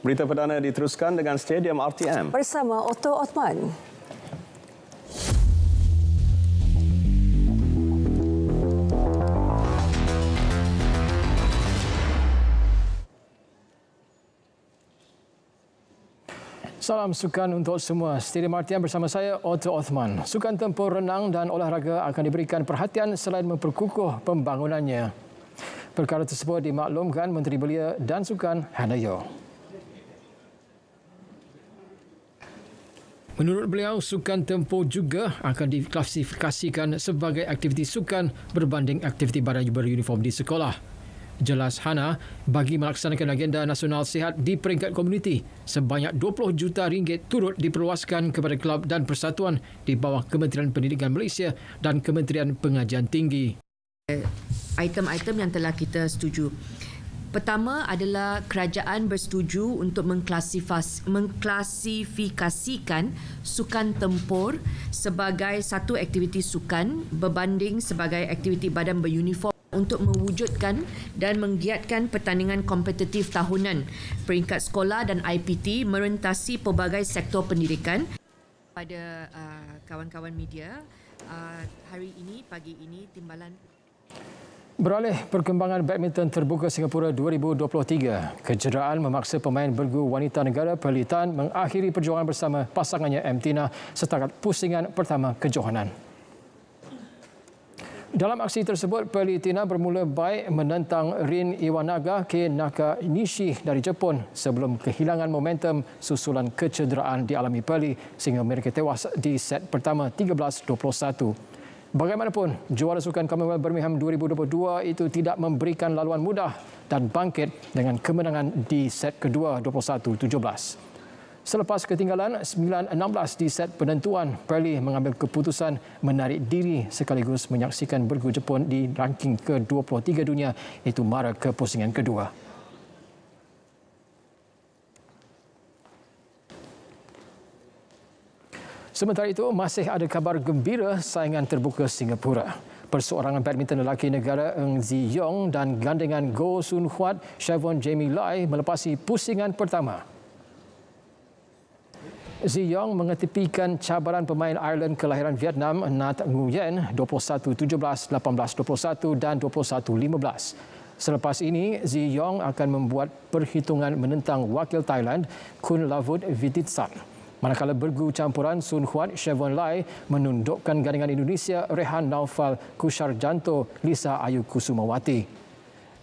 Berita perdana diteruskan dengan Stadium RTM. Bersama Otto Othman. Salam sukan untuk semua. Stadium RTM bersama saya, Otto Othman. Sukan tempur, renang dan olahraga akan diberikan perhatian selain memperkukuh pembangunannya. Perkara tersebut dimaklumkan Menteri Belia dan Sukan Hannah Yeoh. Menurut beliau, sukan tempur juga akan diklasifikasikan sebagai aktiviti sukan berbanding aktiviti badan beruniform di sekolah. Jelas Hannah, bagi melaksanakan agenda nasional sihat di peringkat komuniti, sebanyak 20 juta ringgit turut diperluaskan kepada kelab dan persatuan di bawah Kementerian Pendidikan Malaysia dan Kementerian Pengajian Tinggi. Item-item yang telah kita setuju. Pertama adalah kerajaan bersetuju untuk mengklasifikasikan sukan tempur sebagai satu aktiviti sukan berbanding sebagai aktiviti badan beruniform untuk mewujudkan dan menggiatkan pertandingan kompetitif tahunan peringkat sekolah dan IPT merentasi pelbagai sektor pendidikan. Pada kawan-kawan media, hari ini, pagi ini, timbalan. Beralih perkembangan badminton terbuka Singapura 2023, kecederaan memaksa pemain bergu wanita negara Pearly Tan mengakhiri perjuangan bersama pasangannya M. Tina setakat pusingan pertama kejohanan. Dalam aksi tersebut, Pearly Tina bermula baik menentang Rin Iwanaga ke Nakanishi dari Jepun sebelum kehilangan momentum susulan kecederaan dialami Pearly sehingga mereka tewas di set pertama 13-21. Bagaimanapun, juara sukan Commonwealth Birmingham 2022 itu tidak memberikan laluan mudah dan bangkit dengan kemenangan di set kedua 21-17. Selepas ketinggalan 9-16 di set penentuan, Pearly mengambil keputusan menarik diri sekaligus menyaksikan bergu Jepun di ranking ke-23 dunia iaitu mara ke pusingan kedua. Sementara itu, masih ada kabar gembira saingan terbuka Singapura. Perseorangan badminton lelaki negara Ng Zi Yong dan gandengan Goh Sun Huat, Shavon Jamie Lai melepasi pusingan pertama. Zi Yong mengetepikan cabaran pemain Ireland kelahiran Vietnam Nat Nguyen 21-17, 18-21 dan 21-15. Selepas ini, Zi Yong akan membuat perhitungan menentang wakil Thailand Kun Lavut Vititsan. Manakala bergu campuran Sun Huat Shavon Lai menundukkan gandengan Indonesia Rehan Naufal Kusarjanto Lisa Ayu Kusumawati.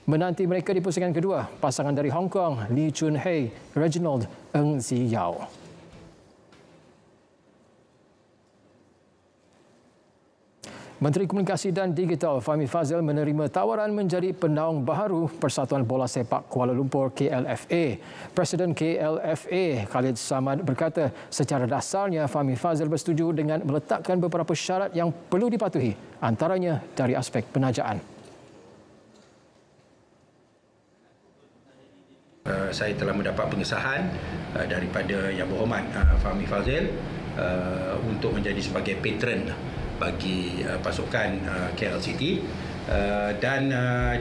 Menanti mereka di pusingan kedua, pasangan dari Hong Kong Lee Chun Hei, Reginald Ng Zi Yao. Menteri Komunikasi dan Digital Fahmi Fadzil menerima tawaran menjadi penaung baharu Persatuan Bola Sepak Kuala Lumpur KLFA. Presiden KLFA Khalid Samad berkata secara dasarnya Fahmi Fadzil bersetuju dengan meletakkan beberapa syarat yang perlu dipatuhi, antaranya dari aspek penajaan. Saya telah mendapat pengesahan daripada Yang Berhormat Fahmi Fadzil untuk menjadi sebagai patron bagi pasukan KLCT dan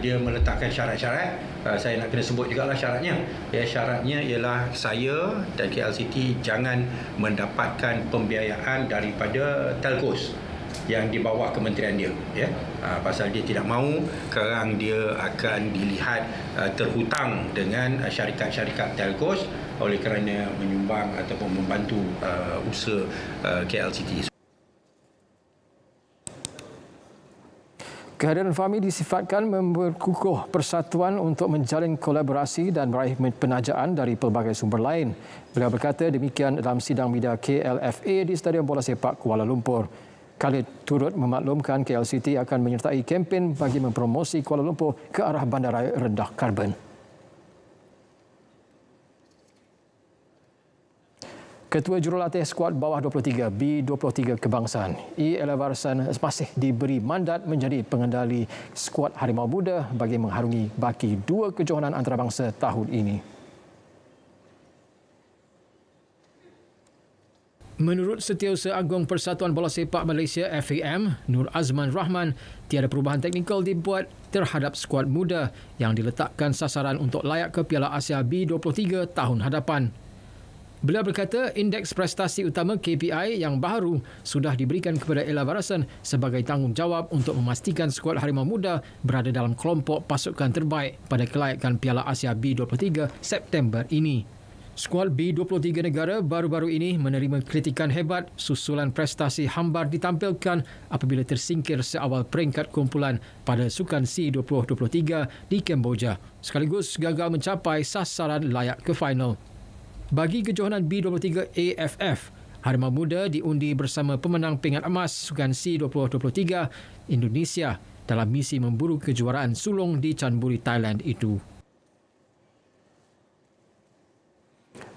dia meletakkan syarat-syarat. Saya nak kena sebut jugalah syaratnya. Syaratnya ialah saya dan KLCT jangan mendapatkan pembiayaan daripada telcos yang di bawah kementerian dia, pasal dia tidak mahu kerang dia akan dilihat terhutang dengan syarikat-syarikat telcos oleh kerana menyumbang ataupun membantu usaha KLCT. Kehadiran Fahmi disifatkan memperkukuh persatuan untuk menjalin kolaborasi dan meraih penajaan dari pelbagai sumber lain. Beliau berkata demikian dalam sidang media KLFA di Stadium Bola Sepak Kuala Lumpur. Khalid turut memaklumkan KLCT akan menyertai kempen bagi mempromosi Kuala Lumpur ke arah bandaraya rendah karbon. Ketua Jurulatih Skuad Bawah 23 B23 Kebangsaan, E. Elavarsan masih diberi mandat menjadi pengendali skuad Harimau Muda bagi mengharungi baki dua kejohanan antarabangsa tahun ini. Menurut Setiausaha Agung Persatuan Bola Sepak Malaysia FAM, Nur Azman Rahman, tiada perubahan teknikal dibuat terhadap skuad muda yang diletakkan sasaran untuk layak ke Piala Asia B23 tahun hadapan. Beliau berkata indeks prestasi utama KPI yang baru sudah diberikan kepada Ella Varasan sebagai tanggungjawab untuk memastikan skuad Harimau Muda berada dalam kelompok pasukan terbaik pada kelayakan Piala Asia B23 September ini. Skuad B23 negara baru-baru ini menerima kritikan hebat susulan prestasi hambar ditampilkan apabila tersingkir seawal peringkat kumpulan pada Sukan C2023 di Kemboja sekaligus gagal mencapai sasaran layak ke final. Bagi kejohanan B23 AFF, Harimau Muda diundi bersama pemenang pingat emas Sukan C2023 Indonesia dalam misi memburu kejuaraan sulung di Chonburi, Thailand itu.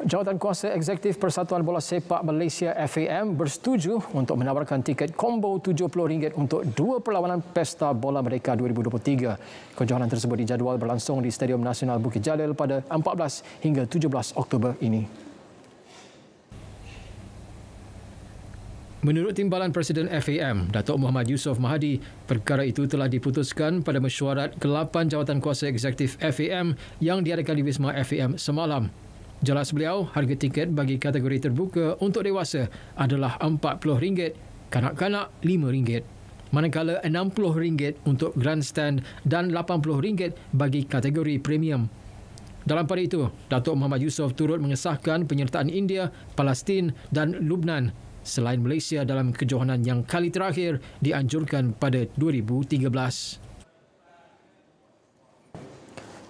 Jawatankuasa Eksekutif Persatuan Bola Sepak Malaysia FAM bersetuju untuk menawarkan tiket combo RM70 untuk dua perlawanan Pesta Bola Merdeka 2023. Kejohanan tersebut dijadual berlangsung di Stadium Nasional Bukit Jalil pada 14 hingga 17 Oktober ini. Menurut Timbalan Presiden FAM, Datuk Muhammad Yusof Mahadi, perkara itu telah diputuskan pada mesyuarat ke-8 Jawatankuasa Eksekutif FAM yang diadakan di Wisma FAM semalam. Jelas beliau, harga tiket bagi kategori terbuka untuk dewasa adalah RM40, kanak-kanak RM5, manakala RM60 untuk grandstand dan RM80 bagi kategori premium. Dalam pada itu, Datuk Muhammad Yusof turut mengesahkan penyertaan India, Palestin dan Lubnan selain Malaysia dalam kejohanan yang kali terakhir dianjurkan pada 2013.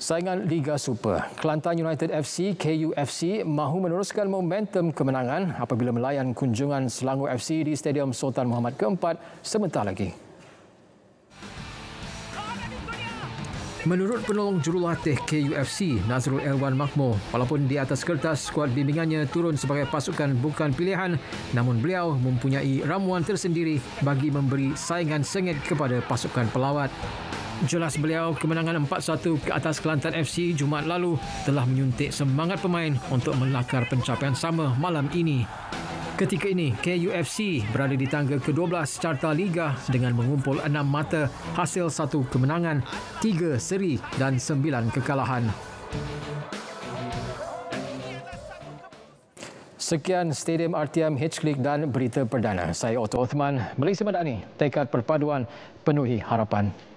Saingan Liga Super, Kelantan United FC KUFC mahu meneruskan momentum kemenangan apabila melayan kunjungan Selangor FC di Stadium Sultan Muhammad keempat sebentar lagi. Menurut penolong jurulatih KUFC, Nazrul Elwan Makmur, walaupun di atas kertas skuad bimbingannya turun sebagai pasukan bukan pilihan, namun beliau mempunyai ramuan tersendiri bagi memberi saingan sengit kepada pasukan pelawat. Jelas beliau, kemenangan 4-1 ke atas Kelantan FC Jumaat lalu telah menyuntik semangat pemain untuk melakar pencapaian sama malam ini. Ketika ini, KUFC berada di tangga ke-12 carta Liga dengan mengumpul 6 mata hasil 1 kemenangan, 3 seri dan 9 kekalahan. Sekian Stadium RTM H-Click dan berita perdana. Saya Otto Othman, Malaysia Madani, tekad perpaduan penuhi harapan.